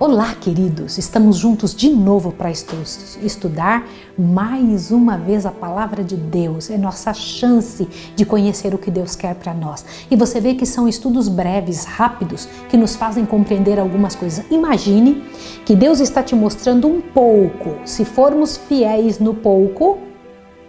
Olá, queridos! Estamos juntos de novo para estudar mais uma vez a Palavra de Deus. É nossa chance de conhecer o que Deus quer para nós. E você vê que são estudos breves, rápidos, que nos fazem compreender algumas coisas. Imagine que Deus está te mostrando um pouco. Se formos fiéis no pouco,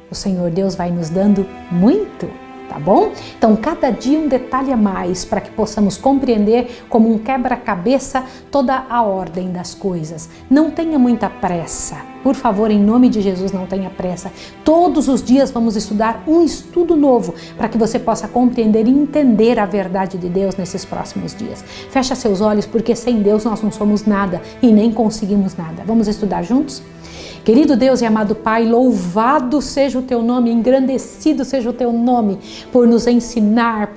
o Senhor Deus vai nos dando muito. Tá bom? Então, cada dia um detalhe a mais para que possamos compreender como um quebra-cabeça toda a ordem das coisas. Não tenha muita pressa. Por favor, em nome de Jesus, não tenha pressa. Todos os dias vamos estudar um estudo novo para que você possa compreender e entender a verdade de Deus nesses próximos dias. Fecha seus olhos, porque sem Deus nós não somos nada e nem conseguimos nada. Vamos estudar juntos? Querido Deus e amado Pai, louvado seja o Teu nome, engrandecido seja o Teu nome por nos ensinar,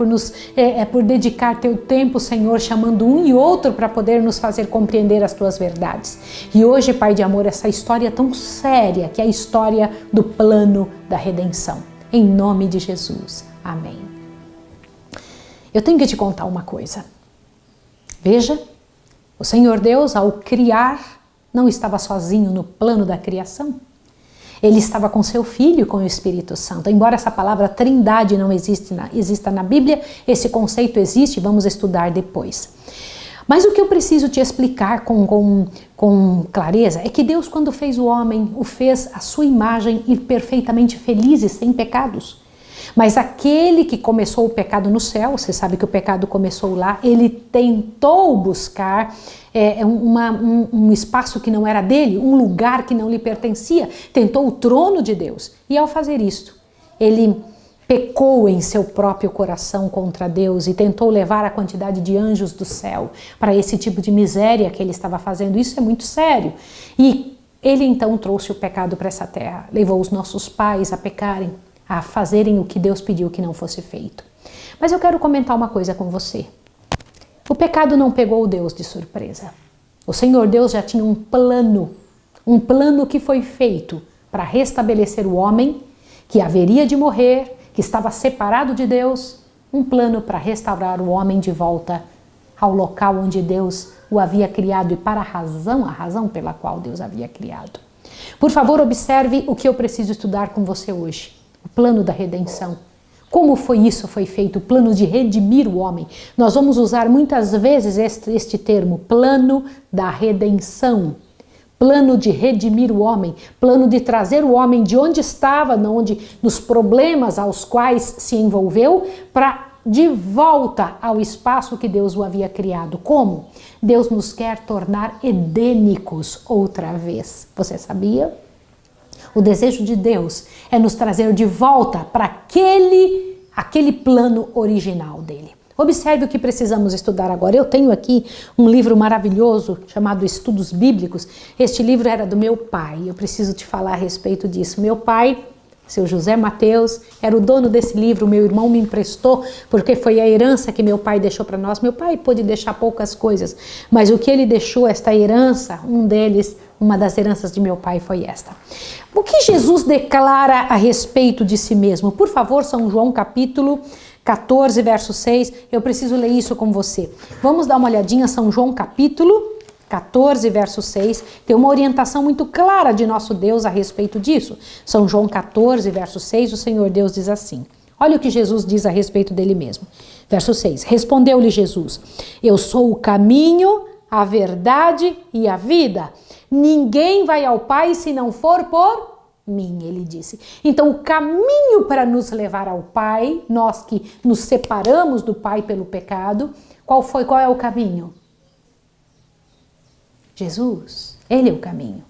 por dedicar Teu tempo, Senhor, chamando um e outro para poder nos fazer compreender as Tuas verdades. E hoje, Pai de amor, essa história tão séria que é a história do plano da redenção. Em nome de Jesus. Amém. Eu tenho que te contar uma coisa. Veja, o Senhor Deus, ao criar, não estava sozinho no plano da criação. Ele estava com seu Filho, com o Espírito Santo. Embora essa palavra trindade não exista na Bíblia, esse conceito existe, vamos estudar depois. Mas o que eu preciso te explicar com clareza é que Deus, quando fez o homem, o fez à sua imagem e perfeitamente feliz e sem pecados. Mas aquele que começou o pecado no céu, você sabe que o pecado começou lá, ele tentou buscar um espaço que não era dele, um lugar que não lhe pertencia, tentou o trono de Deus. E ao fazer isto, ele pecou em seu próprio coração contra Deus e tentou levar a quantidade de anjos do céu para esse tipo de miséria que ele estava fazendo. Isso é muito sério. E ele então trouxe o pecado para essa terra, levou os nossos pais a pecarem, a fazerem o que Deus pediu que não fosse feito. Mas eu quero comentar uma coisa com você. O pecado não pegou Deus de surpresa. O Senhor Deus já tinha um plano que foi feito para restabelecer o homem, que haveria de morrer, que estava separado de Deus, um plano para restaurar o homem de volta ao local onde Deus o havia criado e para a razão pela qual Deus havia criado. Por favor, observe o que eu preciso estudar com você hoje. O plano da redenção. Como foi feito, o plano de redimir o homem. Nós vamos usar muitas vezes este termo, plano da redenção. Plano de redimir o homem, plano de trazer o homem de onde estava, nos problemas aos quais se envolveu, para de volta ao espaço que Deus o havia criado. Como? Deus nos quer tornar edênicos outra vez. Você sabia? O desejo de Deus é nos trazer de volta para aquele plano original dele. Observe o que precisamos estudar agora. Eu tenho aqui um livro maravilhoso chamado Estudos Bíblicos. Este livro era do meu pai. Eu preciso te falar a respeito disso. Meu pai, seu José Mateus, era o dono desse livro. Meu irmão me emprestou porque foi a herança que meu pai deixou para nós. Meu pai pôde deixar poucas coisas, mas o que ele deixou, esta herança, uma das heranças de meu pai foi esta. O que Jesus declara a respeito de si mesmo? Por favor, São João capítulo 14, verso 6. Eu preciso ler isso com você. Vamos dar uma olhadinha, São João capítulo 14, verso 6, tem uma orientação muito clara de nosso Deus a respeito disso. São João 14, verso 6, o Senhor Deus diz assim. Olha o que Jesus diz a respeito dele mesmo. Verso 6, respondeu-lhe Jesus, eu sou o caminho, a verdade e a vida. Ninguém vai ao Pai se não for por mim, ele disse. Então, o caminho para nos levar ao Pai, nós que nos separamos do Pai pelo pecado, qual é o caminho? Jesus, Ele é o caminho.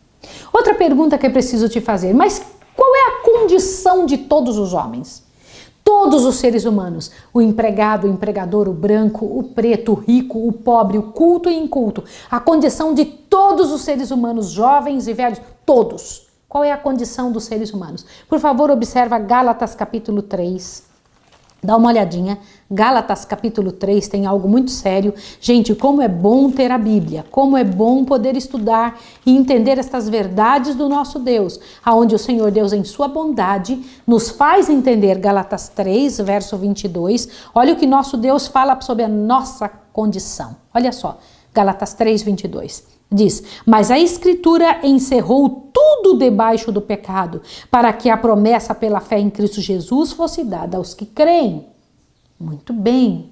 Outra pergunta que eu preciso te fazer, mas qual é a condição de todos os homens? Todos os seres humanos, o empregado, o empregador, o branco, o preto, o rico, o pobre, o culto e inculto. A condição de todos os seres humanos, jovens e velhos, todos. Qual é a condição dos seres humanos? Por favor, observa Gálatas capítulo 3. Dá uma olhadinha, Gálatas capítulo 3 tem algo muito sério. Gente, como é bom ter a Bíblia, como é bom poder estudar e entender estas verdades do nosso Deus, aonde o Senhor Deus em sua bondade nos faz entender. Gálatas 3, verso 22, olha o que nosso Deus fala sobre a nossa condição. Olha só, Gálatas 3, 22. Diz, mas a Escritura encerrou tudo debaixo do pecado, para que a promessa pela fé em Cristo Jesus fosse dada aos que creem. Muito bem.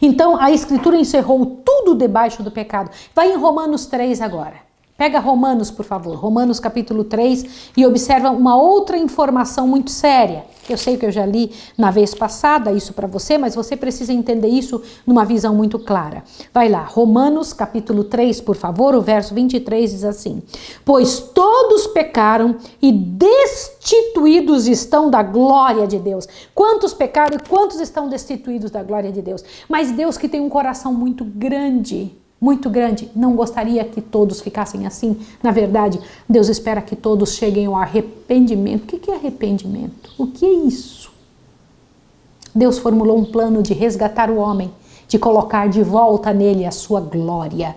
Então, a Escritura encerrou tudo debaixo do pecado. Vai em Romanos 3 agora. Pega Romanos, por favor, Romanos capítulo 3 e observa uma outra informação muito séria. Eu sei que eu já li na vez passada isso para você, mas você precisa entender isso numa visão muito clara. Vai lá, Romanos capítulo 3, por favor, o verso 23 diz assim: pois todos pecaram e destituídos estão da glória de Deus. Quantos pecaram e quantos estão destituídos da glória de Deus? Mas Deus, que tem um coração muito grande, não gostaria que todos ficassem assim. Na verdade, Deus espera que todos cheguem ao arrependimento. O que é arrependimento? O que é isso? Deus formulou um plano de resgatar o homem, de colocar de volta nele a sua glória.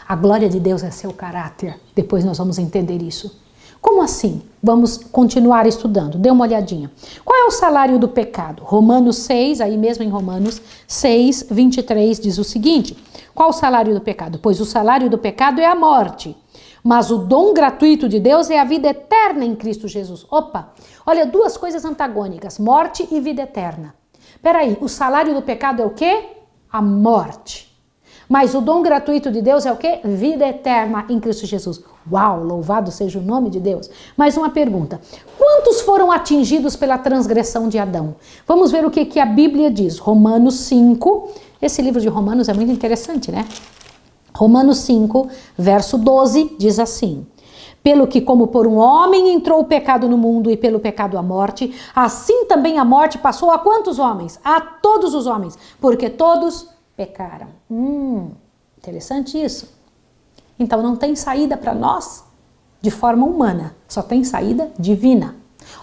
A glória de Deus é seu caráter. Depois nós vamos entender isso. Como assim? Vamos continuar estudando. Dê uma olhadinha. Qual é o salário do pecado? Romanos 6, aí mesmo em Romanos 6, 23 diz o seguinte: qual o salário do pecado? Pois o salário do pecado é a morte, mas o dom gratuito de Deus é a vida eterna em Cristo Jesus. Opa, olha, duas coisas antagônicas, morte e vida eterna. Peraí, o salário do pecado é o quê? A morte. Mas o dom gratuito de Deus é o quê? Vida eterna em Cristo Jesus. Uau, louvado seja o nome de Deus. Mais uma pergunta. Quantos foram atingidos pela transgressão de Adão? Vamos ver o que a Bíblia diz. Romanos 5. Esse livro de Romanos é muito interessante, né? Romanos 5, verso 12, diz assim: pelo que como por um homem entrou o pecado no mundo e pelo pecado a morte, assim também a morte passou a quantos homens? A todos os homens, porque todos pecaram. Interessante isso. Então não tem saída para nós de forma humana, só tem saída divina.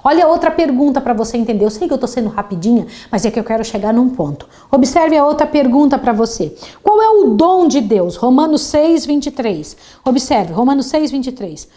Olha outra pergunta para você entender. Eu sei que eu estou sendo rapidinha, mas é que eu quero chegar num ponto. Observe a outra pergunta para você. Qual é o dom de Deus? Romanos 6, 23. Observe, Romanos 6, 23.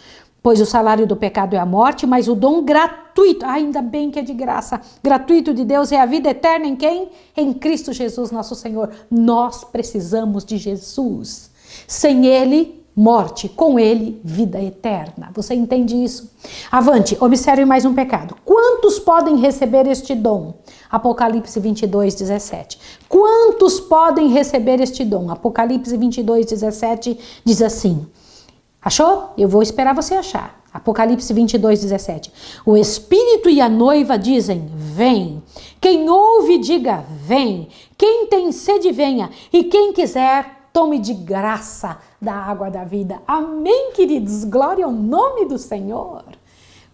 Pois o salário do pecado é a morte, mas o dom gratuito, ainda bem que é de graça, gratuito de Deus é a vida eterna em quem? Em Cristo Jesus, nosso Senhor. Nós precisamos de Jesus. Sem Ele, morte. Com Ele, vida eterna. Você entende isso? Avante, observe mais um pecado. Quantos podem receber este dom? Apocalipse 22, 17. Quantos podem receber este dom? Apocalipse 22, 17 diz assim. Achou? Eu vou esperar você achar. Apocalipse 22, 17. O Espírito e a noiva dizem, vem. Quem ouve, diga, vem. Quem tem sede, venha. E quem quiser, tome de graça da água da vida. Amém, queridos? Glória ao nome do Senhor.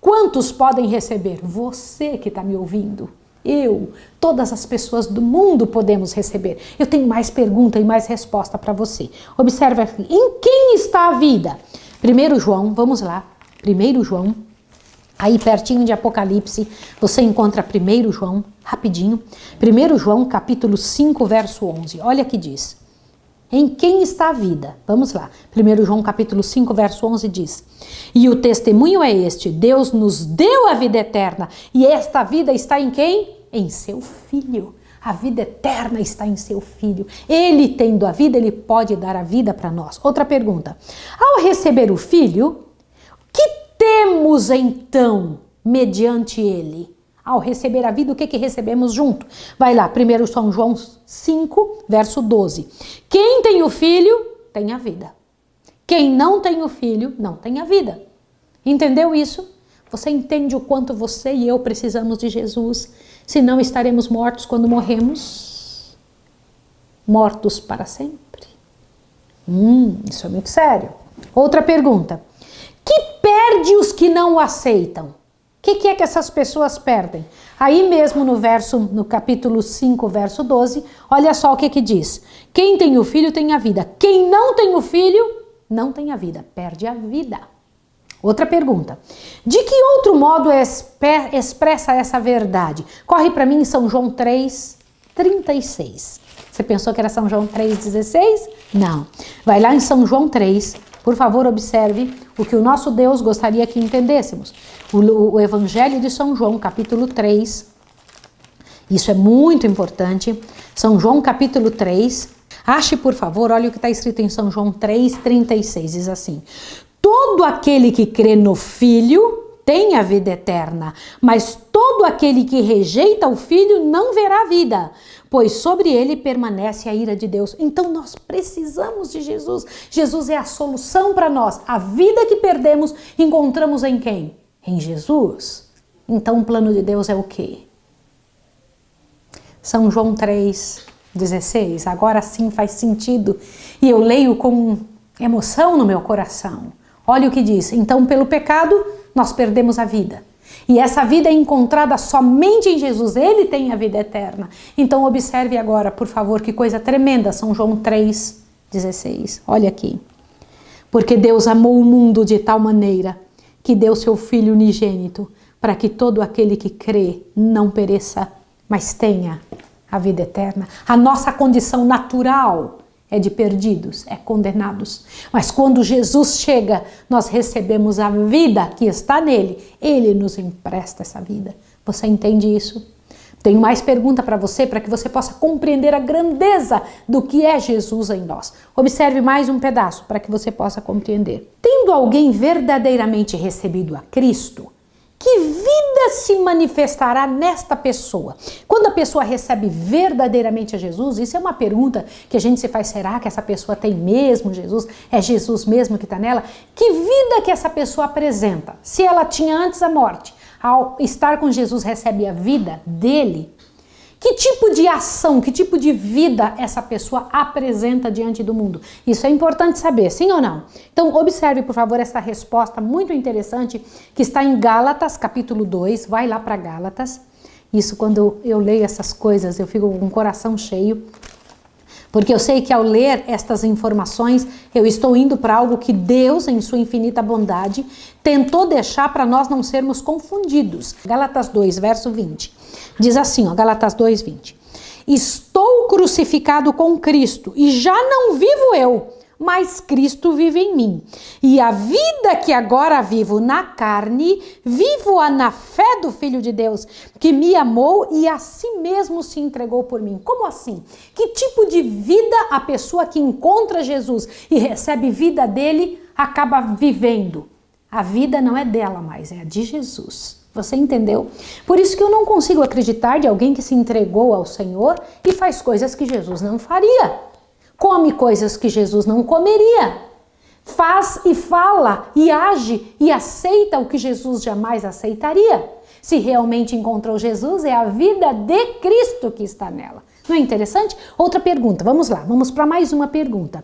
Quantos podem receber? Você que está me ouvindo. Eu, todas as pessoas do mundo podemos receber. Eu tenho mais pergunta e mais resposta para você. Observe aqui. Em quem está a vida? 1 João, vamos lá. 1 João, aí pertinho de Apocalipse, você encontra 1 João, rapidinho. 1 João, capítulo 5, verso 11. Olha que diz. Em quem está a vida? Vamos lá. 1 João, capítulo 5, verso 11 diz. E o testemunho é este. Deus nos deu a vida eterna. E esta vida está em quem? Em seu Filho. A vida eterna está em seu Filho. Ele, tendo a vida, ele pode dar a vida para nós. Outra pergunta. Ao receber o Filho, que temos então mediante ele? Ao receber a vida, o que recebemos junto? Vai lá, 1 São João 5, verso 12. Quem tem o Filho, tem a vida. Quem não tem o Filho, não tem a vida. Entendeu isso? Você entende o quanto você e eu precisamos de Jesus? Senão estaremos mortos quando morremos. Mortos para sempre. Isso é muito sério. Outra pergunta. Que perde os que não o aceitam? O que é que essas pessoas perdem? Aí mesmo no capítulo 5, verso 12, olha só o que diz. Quem tem o Filho tem a vida. Quem não tem o Filho, não tem a vida. Perde a vida. Outra pergunta. De que outro modo expressa essa verdade? Corre para mim em São João 3, 36. Você pensou que era São João 3, 16? Não. Vai lá em São João 3. Por favor, observe o que o nosso Deus gostaria que entendêssemos. O Evangelho de São João, capítulo 3. Isso é muito importante. São João, capítulo 3, Ache, por favor, olha o que está escrito em São João 3,36, diz assim: todo aquele que crê no Filho tem a vida eterna, mas todo aquele que rejeita o Filho não verá a vida, pois sobre ele permanece a ira de Deus. Então nós precisamos de Jesus. Jesus é a solução para nós. A vida que perdemos, encontramos em quem? Em Jesus. Então o plano de Deus é o quê? São João 3,16. Agora sim faz sentido. E eu leio com emoção no meu coração. Olha o que diz: então pelo pecado nós perdemos a vida. E essa vida é encontrada somente em Jesus. Ele tem a vida eterna. Então observe agora, por favor, que coisa tremenda. São João 3,16. Olha aqui. Porque Deus amou o mundo de tal maneira que deu seu Filho unigênito, para que todo aquele que crê não pereça, mas tenha a vida eterna. A nossa condição natural é de perdidos, é condenados. Mas quando Jesus chega, nós recebemos a vida que está nele. Ele nos empresta essa vida. Você entende isso? Tenho mais pergunta para você, para que você possa compreender a grandeza do que é Jesus em nós. Observe mais um pedaço, para que você possa compreender. Tendo alguém verdadeiramente recebido a Cristo, que vida se manifestará nesta pessoa? Quando a pessoa recebe verdadeiramente a Jesus, isso é uma pergunta que a gente se faz: será que essa pessoa tem mesmo Jesus? É Jesus mesmo que está nela? Que vida que essa pessoa apresenta? Se ela tinha antes a morte, ao estar com Jesus recebe a vida dele, que tipo de ação, que tipo de vida essa pessoa apresenta diante do mundo? Isso é importante saber, sim ou não? Então observe, por favor, essa resposta muito interessante que está em Gálatas, capítulo 2. Vai lá para Gálatas. Isso, quando eu leio essas coisas, eu fico com o coração cheio. Porque eu sei que ao ler estas informações, eu estou indo para algo que Deus, em sua infinita bondade, tentou deixar para nós não sermos confundidos. Gálatas 2, verso 20. Diz assim, ó, Gálatas 2, 20. Estou crucificado com Cristo e já não vivo eu, mas Cristo vive em mim. E a vida que agora vivo na carne, vivo-a na fé do Filho de Deus, que me amou e a si mesmo se entregou por mim. Como assim? Que tipo de vida a pessoa que encontra Jesus e recebe vida dele acaba vivendo? A vida não é dela mais, é a de Jesus. Você entendeu? Por isso que eu não consigo acreditar de alguém que se entregou ao Senhor e faz coisas que Jesus não faria. Come coisas que Jesus não comeria. Faz e fala e age e aceita o que Jesus jamais aceitaria. Se realmente encontrou Jesus, é a vida de Cristo que está nela. Não é interessante? Outra pergunta, vamos lá, vamos para mais uma pergunta.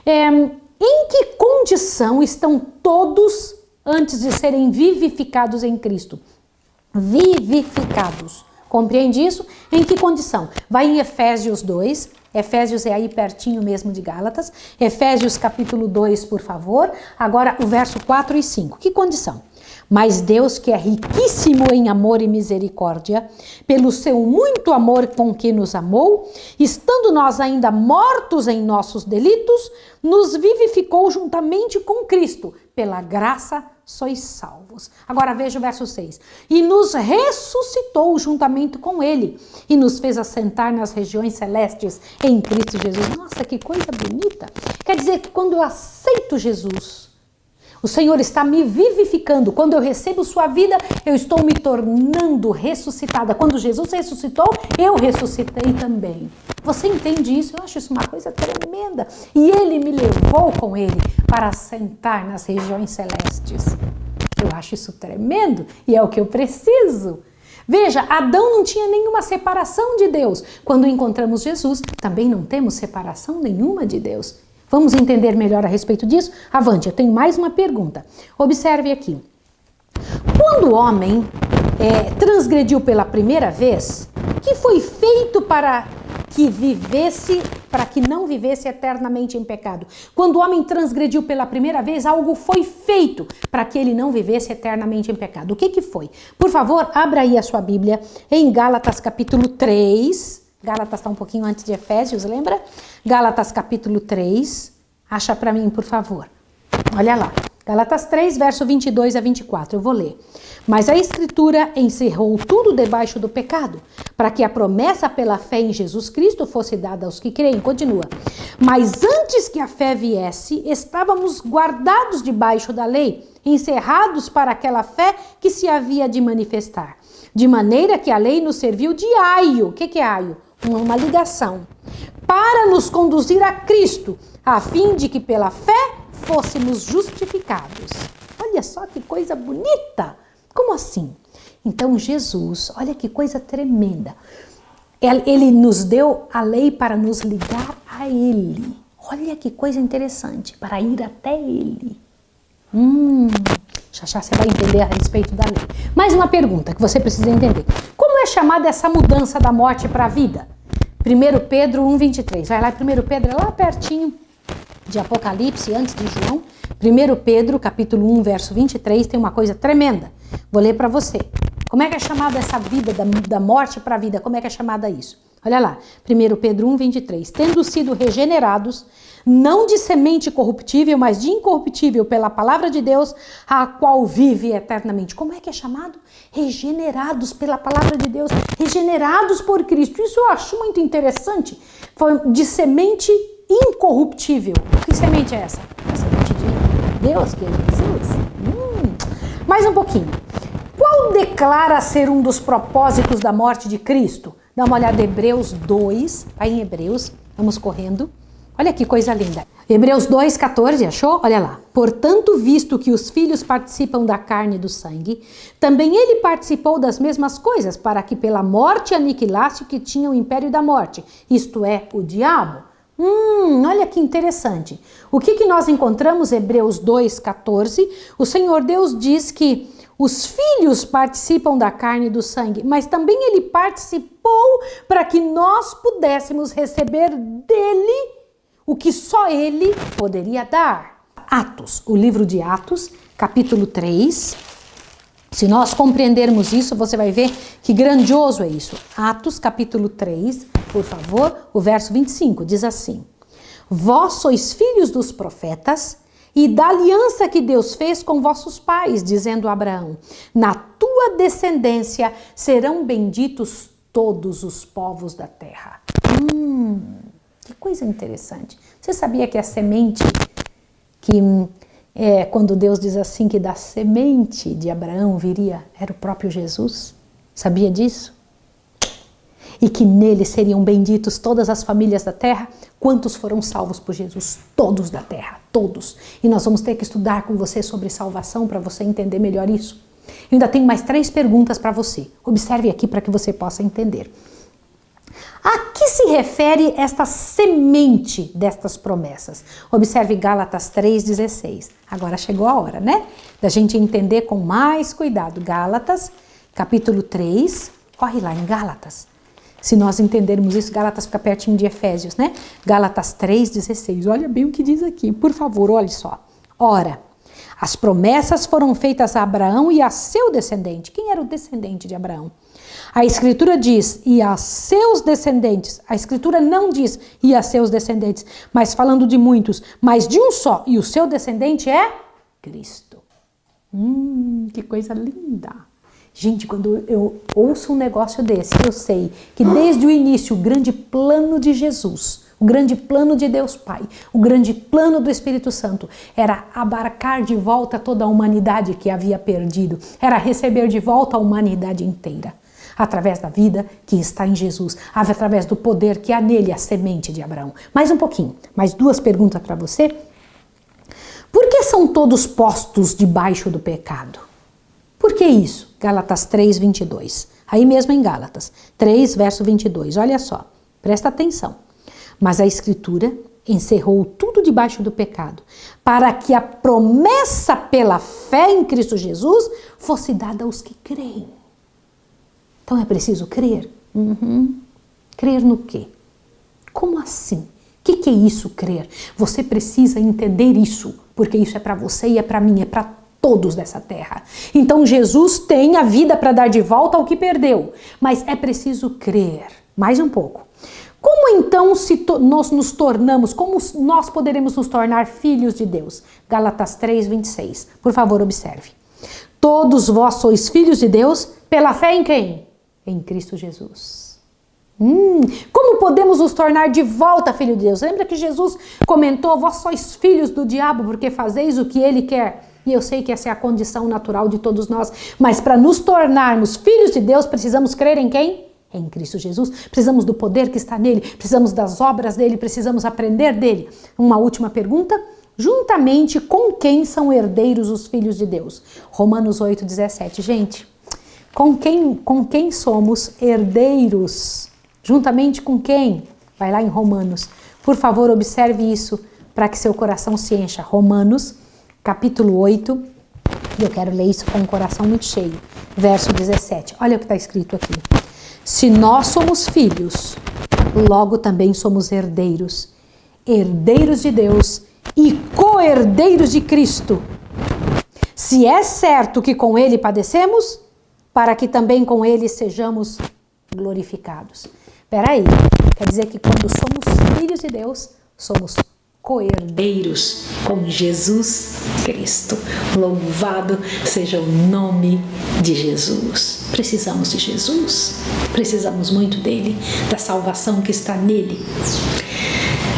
Em que condição estão todos antes de serem vivificados em Cristo? Vivificados. Compreende isso? Em que condição? Vai em Efésios 2. Efésios é aí pertinho mesmo de Gálatas. Efésios capítulo 2, por favor. Agora o verso 4 e 5. Que condição? Mas Deus, que é riquíssimo em amor e misericórdia, pelo seu muito amor com que nos amou, estando nós ainda mortos em nossos delitos, nos vivificou juntamente com Cristo. Pela graça sois salvos. Agora veja o verso 6. E nos ressuscitou juntamente com ele e nos fez assentar nas regiões celestes em Cristo Jesus. Nossa, que coisa bonita. Quer dizer que quando eu aceito Jesus, o Senhor está me vivificando. Quando eu recebo sua vida, eu estou me tornando ressuscitada. Quando Jesus ressuscitou, eu ressuscitei também. Você entende isso? Eu acho isso uma coisa tremenda. E ele me levou com ele para assentar nas regiões celestes. Eu acho isso tremendo e é o que eu preciso. Veja, Adão não tinha nenhuma separação de Deus. Quando encontramos Jesus, também não temos separação nenhuma de Deus. Vamos entender melhor a respeito disso? Avante, eu tenho mais uma pergunta. Observe aqui. Quando o homem transgrediu pela primeira vez, que foi feito para que não vivesse eternamente em pecado? Quando o homem transgrediu pela primeira vez, algo foi feito para que ele não vivesse eternamente em pecado. O que foi? Por favor, abra aí a sua Bíblia em Gálatas capítulo 3. Gálatas está um pouquinho antes de Efésios, lembra? Gálatas capítulo 3. Acha para mim, por favor. Olha lá. Gálatas 3, verso 22 a 24, eu vou ler. Mas a Escritura encerrou tudo debaixo do pecado, para que a promessa pela fé em Jesus Cristo fosse dada aos que creem. Continua. Mas antes que a fé viesse, estávamos guardados debaixo da lei, encerrados para aquela fé que se havia de manifestar. De maneira que a lei nos serviu de aio. O que é aio? Uma ligação. Para nos conduzir a Cristo, a fim de que pela fé fôssemos justificados. Olha só que coisa bonita! Como assim? Então Jesus, olha que coisa tremenda. Ele nos deu a lei para nos ligar a Ele. Olha que coisa interessante, para ir até Ele. Já você vai entender a respeito da lei. Mais uma pergunta que você precisa entender. Como é chamada essa mudança da morte para a vida? 1 Pedro 1,23. Vai lá, 1 Pedro é lá pertinho de Apocalipse, antes de João. 1 Pedro, capítulo 1, verso 23, tem uma coisa tremenda. Vou ler para você. Como é que é chamada essa vida, da morte para a vida? Como é que é chamada isso? Olha lá, 1 Pedro 1, 23. Tendo sido regenerados, não de semente corruptível, mas de incorruptível pela palavra de Deus, a qual vive eternamente. Como é que é chamado? Regenerados pela palavra de Deus, regenerados por Cristo. Isso eu acho muito interessante. Foi de semente incorruptível. Que semente é essa? A semente de Deus, que é Jesus. Mais um pouquinho. Qual declara ser um dos propósitos da morte de Cristo? Dá uma olhada em Hebreus 2, aí em Hebreus, vamos correndo. Olha que coisa linda. Hebreus 2, 14, achou? Olha lá. Portanto, visto que os filhos participam da carne e do sangue, também ele participou das mesmas coisas, para que pela morte aniquilasse o que tinha o império da morte, isto é, o diabo. Olha que interessante. O que nós encontramos? Hebreus 2, 14. O Senhor Deus diz que os filhos participam da carne e do sangue, mas também ele participou para que nós pudéssemos receber dele o que só ele poderia dar. Atos, o livro de Atos, capítulo 3. Se nós compreendermos isso, você vai ver que grandioso é isso. Atos, capítulo 3, por favor, o verso 25, diz assim: Vós sois filhos dos profetas e da aliança que Deus fez com vossos pais, dizendo a Abraão: na tua descendência serão benditos todos os povos da terra. Que coisa interessante. Você sabia que a semente, quando Deus diz assim que da semente de Abraão viria, era o próprio Jesus? Sabia disso? E que nele seriam benditos todas as famílias da terra? Quantos foram salvos por Jesus? Todos da terra, todos. E nós vamos ter que estudar com você sobre salvação para você entender melhor isso. Eu ainda tenho mais 3 perguntas para você. Observe aqui para que você possa entender. A que se refere esta semente destas promessas? Observe Gálatas 3,16. Agora chegou a hora, né? Da gente entender com mais cuidado. Gálatas, capítulo 3. Corre lá em Gálatas. Se nós entendermos isso, Gálatas fica pertinho de Efésios, né? Gálatas 3,16. Olha bem o que diz aqui. Por favor, olhe só. Ora, as promessas foram feitas a Abraão e a seu descendente. Quem era o descendente de Abraão? A Escritura diz, e a seus descendentes. A Escritura não diz, e a seus descendentes, mas falando de muitos, mas de um só. E o seu descendente é Cristo. Que coisa linda. Gente, quando eu ouço um negócio desse, eu sei que desde o início o grande plano de Jesus, o grande plano de Deus Pai, o grande plano do Espírito Santo era abarcar de volta toda a humanidade que havia perdido, era receber de volta a humanidade inteira, através da vida que está em Jesus, através do poder que há nele, a semente de Abraão. Mais um pouquinho, mais 2 perguntas para você. Por que são todos postos debaixo do pecado? Por que isso? Gálatas 3, 22. Aí mesmo em Gálatas 3, verso 22. Olha só, presta atenção. Mas a Escritura encerrou tudo debaixo do pecado, para que a promessa pela fé em Cristo Jesus fosse dada aos que creem. Então é preciso crer? Crer no quê? Como assim? O que é isso, crer? Você precisa entender isso, porque isso é para você e é para mim, é para todos dessa terra. Então Jesus tem a vida para dar de volta ao que perdeu, mas é preciso crer. Mais um pouco. Como Como então nós nos tornamos, como nós poderemos nos tornar filhos de Deus? Gálatas 3:26. Por favor, observe. Todos vós sois filhos de Deus pela fé em quem? Em Cristo Jesus. Como podemos nos tornar de volta filho de Deus? Lembra que Jesus comentou, vós sois filhos do diabo porque fazeis o que ele quer. E eu sei que essa é a condição natural de todos nós. Mas para nos tornarmos filhos de Deus, precisamos crer em quem? Em Cristo Jesus. Precisamos do poder que está nele, precisamos das obras dele, precisamos aprender dele. Uma última pergunta. Juntamente com quem são herdeiros os filhos de Deus? Romanos 8:17. Gente, com quem somos herdeiros? Juntamente com quem? Vai lá em Romanos. Por favor, observe isso para que seu coração se encha. Romanos, capítulo 8. Eu quero ler isso com um coração muito cheio. Verso 17. Olha o que está escrito aqui. Se nós somos filhos, logo também somos herdeiros. Herdeiros de Deus e co-herdeiros de Cristo. Se é certo que com ele padecemos, para que também com ele sejamos glorificados. Peraí, quer dizer que quando somos filhos de Deus, somos co-herdeiros com Jesus Cristo. Louvado seja o nome de Jesus. Precisamos de Jesus, precisamos muito dele, da salvação que está nele.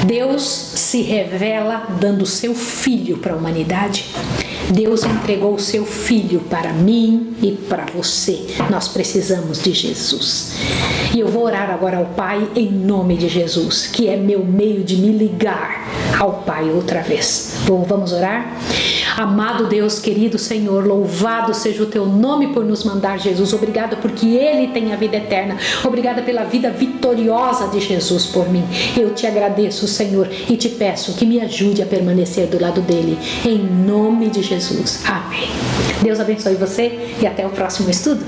Deus se revela dando o seu Filho para a humanidade. Deus entregou o seu Filho para mim e para você. Nós precisamos de Jesus. E eu vou orar agora ao Pai em nome de Jesus, que é meu meio de me ligar ao Pai outra vez. Vamos orar? Amado Deus, querido Senhor, louvado seja o teu nome por nos mandar Jesus. Obrigada porque Ele tem a vida eterna. Obrigada pela vida vitoriosa de Jesus por mim. Eu te agradeço, Senhor, e te peço que me ajude a permanecer do lado dele. Em nome de Jesus. Amém. Deus abençoe você e até o próximo estudo.